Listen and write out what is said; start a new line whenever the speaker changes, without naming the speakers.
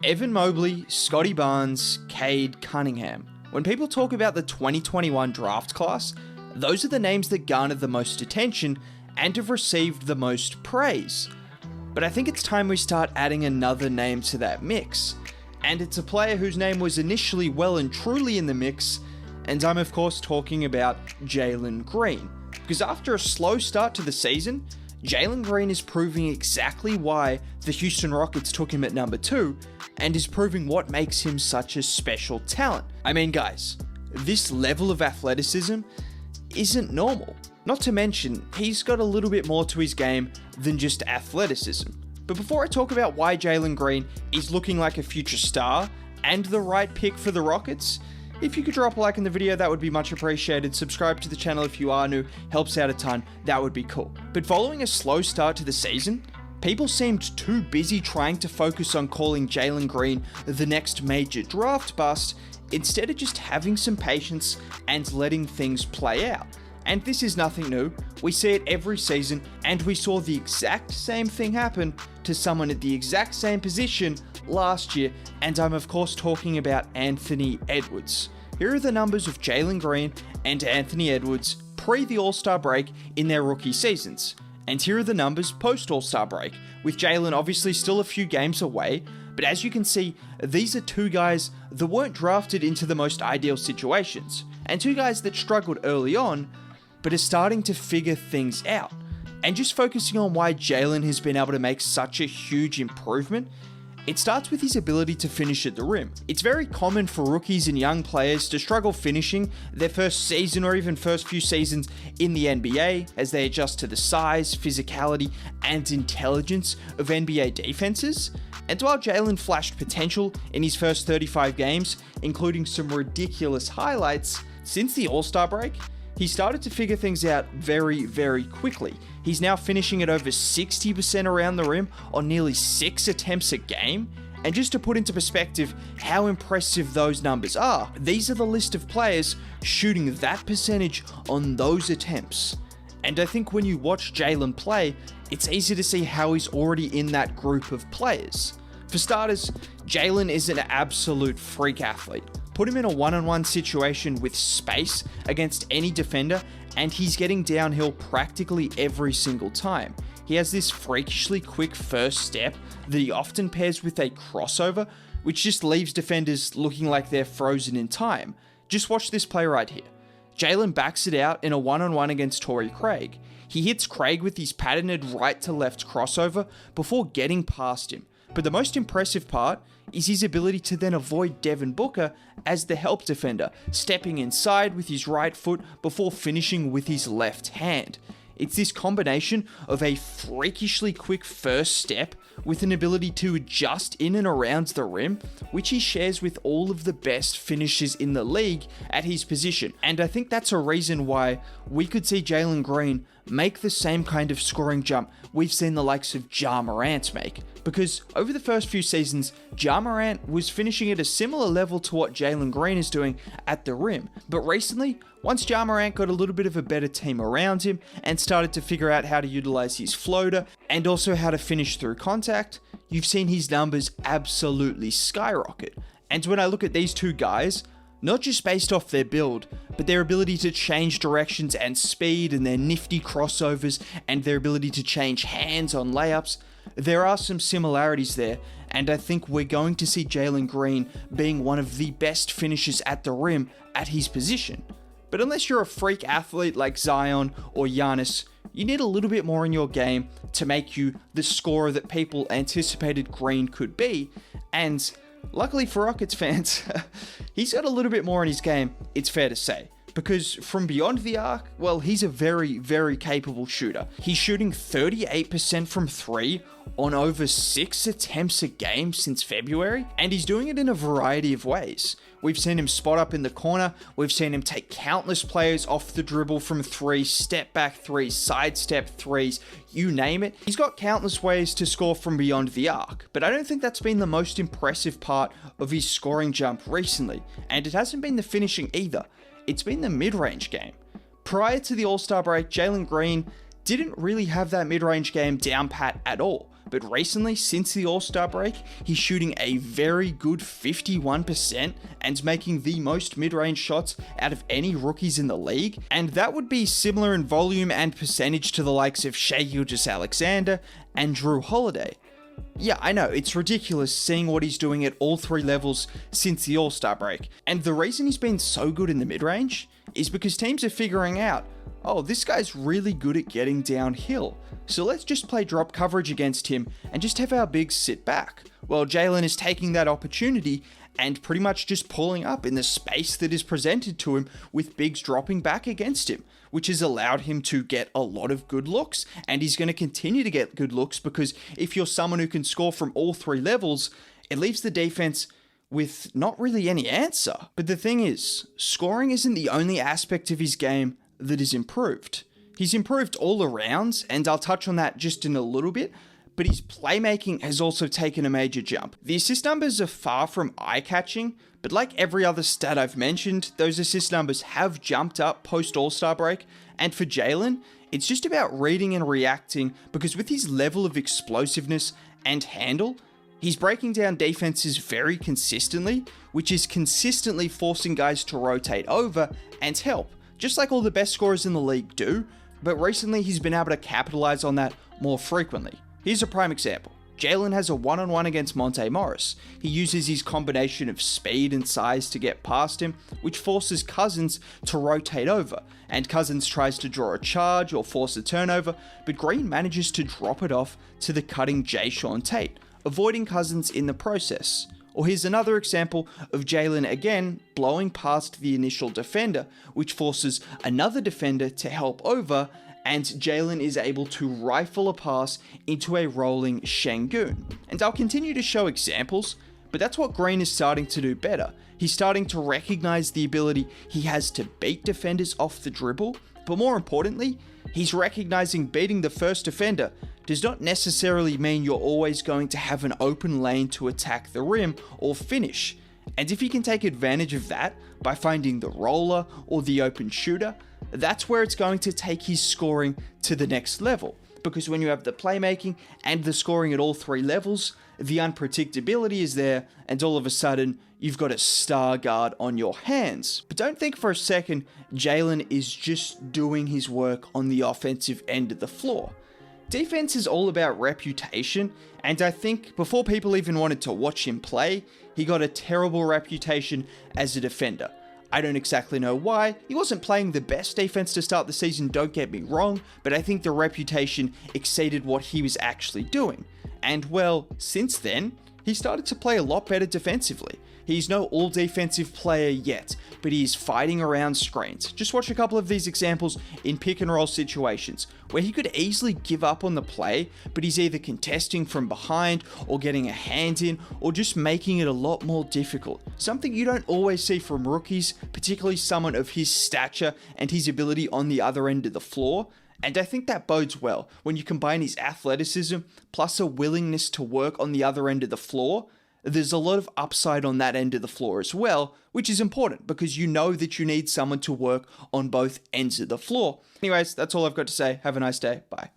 Evan Mobley, Scotty Barnes, Cade Cunningham. When people talk about the 2021 draft class, those are the names that garnered the most attention and have received the most praise. But I think it's time we start adding another name to that mix. And it's a player whose name was initially well and truly in the mix, and I'm of course talking about Jalen Green. Because after a slow start to the season, Jalen Green is proving exactly why the Houston Rockets took him at number 2, and is proving what makes him such a special talent. I mean guys, this level of athleticism isn't normal. Not to mention, he's got a little bit more to his game than just athleticism. But before I talk about why Jalen Green is looking like a future star and the right pick for the Rockets, if you could drop a like in the video, that would be much appreciated. Subscribe to the channel if you are new, helps out a ton, that would be cool. But following a slow start to the season, people seemed too busy trying to focus on calling Jalen Green the next major draft bust, instead of just having some patience and letting things play out. And this is nothing new, we see it every season, and we saw the exact same thing happen to someone at the exact same position last year, and I'm of course talking about Anthony Edwards. Here are the numbers of Jalen Green and Anthony Edwards pre the All-Star break in their rookie seasons. And here are the numbers post All-Star break, with Jalen obviously still a few games away, but as you can see, these are two guys that weren't drafted into the most ideal situations, and two guys that struggled early on, but are starting to figure things out. And just focusing on why Jalen has been able to make such a huge improvement, it starts with his ability to finish at the rim. It's very common for rookies and young players to struggle finishing their first season or even first few seasons in the NBA as they adjust to the size, physicality, and intelligence of NBA defenses. And while Jalen flashed potential in his first 35 games, including some ridiculous highlights, since the All-Star break, he started to figure things out very, very quickly. He's now finishing at over 60% around the rim on nearly 6 attempts a game. And just to put into perspective how impressive those numbers are, these are the list of players shooting that percentage on those attempts. And I think when you watch Jalen play, it's easy to see how he's already in that group of players. For starters, Jalen is an absolute freak athlete. Put him in a one-on-one situation with space against any defender, and he's getting downhill practically every single time. He has this freakishly quick first step that he often pairs with a crossover, which just leaves defenders looking like they're frozen in time. Just watch this play right here. Jalen backs it out in a one-on-one against Torrey Craig. He hits Craig with his patented right to left crossover before getting past him. But the most impressive part is his ability to then avoid Devin Booker as the help defender, stepping inside with his right foot before finishing with his left hand. It's this combination of a freakishly quick first step with an ability to adjust in and around the rim, which he shares with all of the best finishers in the league at his position. And I think that's a reason why we could see Jalen Green make the same kind of scoring jump we've seen the likes of Ja Morant make. Because over the first few seasons, Ja Morant was finishing at a similar level to what Jalen Green is doing at the rim. But recently, once Ja Morant got a little bit of a better team around him and started to figure out how to utilize his floater and also how to finish through contact, you've seen his numbers absolutely skyrocket. And when I look at these two guys, not just based off their build, but their ability to change directions and speed and their nifty crossovers and their ability to change hands on layups, there are some similarities there, and I think we're going to see Jalen Green being one of the best finishers at the rim at his position. But unless you're a freak athlete like Zion or Giannis, you need a little bit more in your game to make you the scorer that people anticipated Green could be, and luckily for Rockets fans, he's got a little bit more in his game, it's fair to say. Because from beyond the arc, well, he's a very, very capable shooter. He's shooting 38% from 3 on over 6 attempts a game since February, and he's doing it in a variety of ways. We've seen him spot up in the corner, we've seen him take countless players off the dribble from 3, step back 3, sidestep 3s, you name it. He's got countless ways to score from beyond the arc, but I don't think that's been the most impressive part of his scoring jump recently, and it hasn't been the finishing either. It's been the mid-range game. Prior to the All-Star break, Jalen Green didn't really have that mid-range game down pat at all. but recently, since the All-Star break, he's shooting a very good 51% and making the most mid-range shots out of any rookies in the league, and that would be similar in volume and percentage to the likes of Shai Gilgeous-Alexander and Drew Holiday. Yeah, I know, it's ridiculous seeing what he's doing at all three levels since the All-Star break, and the reason he's been so good in the mid-range is because teams are figuring out, oh, this guy's really good at getting downhill, so let's just play drop coverage against him and just have our bigs sit back. Well, Jalen is taking that opportunity and pretty much just pulling up in the space that is presented to him with bigs dropping back against him, which has allowed him to get a lot of good looks, and he's going to continue to get good looks because if you're someone who can score from all three levels, it leaves the defense with not really any answer. But the thing is, scoring isn't the only aspect of his game that is improved. He's improved all around, and I'll touch on that just in a little bit, but his playmaking has also taken a major jump. The assist numbers are far from eye-catching, but like every other stat I've mentioned, those assist numbers have jumped up post-All-Star break, and for Jalen, it's just about reading and reacting, because with his level of explosiveness and handle, he's breaking down defenses very consistently, which is consistently forcing guys to rotate over and help, just like all the best scorers in the league do, but recently he's been able to capitalize on that more frequently. Here's a prime example. Jalen has a one-on-one against Monte Morris. He uses his combination of speed and size to get past him, which forces Cousins to rotate over, and Cousins tries to draw a charge or force a turnover, but Green manages to drop it off to the cutting Jae'Sean Tate, avoiding Cousins in the process. Or here's another example of Jalen again blowing past the initial defender, which forces another defender to help over, and Jalen is able to rifle a pass into a rolling Şengün. And I'll continue to show examples, but that's what Green is starting to do better. He's starting to recognize the ability he has to beat defenders off the dribble, but more importantly, he's recognizing beating the first defender does not necessarily mean you're always going to have an open lane to attack the rim or finish. And if he can take advantage of that by finding the roller or the open shooter, that's where it's going to take his scoring to the next level. Because when you have the playmaking and the scoring at all three levels, the unpredictability is there, and all of a sudden, you've got a star guard on your hands. But don't think for a second Jalen is just doing his work on the offensive end of the floor. Defense is all about reputation, and I think before people even wanted to watch him play, he got a terrible reputation as a defender. I don't exactly know why. He wasn't playing the best defense to start the season, don't get me wrong, but I think the reputation exceeded what he was actually doing. And well, since then, he started to play a lot better defensively. He's no all-defensive player yet, but he is fighting around screens. Just watch a couple of these examples in pick-and-roll situations, where he could easily give up on the play, but he's either contesting from behind, or getting a hand in, or just making it a lot more difficult. Something you don't always see from rookies, particularly someone of his stature and his ability on the other end of the floor. And I think that bodes well when you combine his athleticism plus a willingness to work on the other end of the floor. There's a lot of upside on that end of the floor as well, which is important because you know that you need someone to work on both ends of the floor. Anyways, that's all I've got to say. Have a nice day. Bye.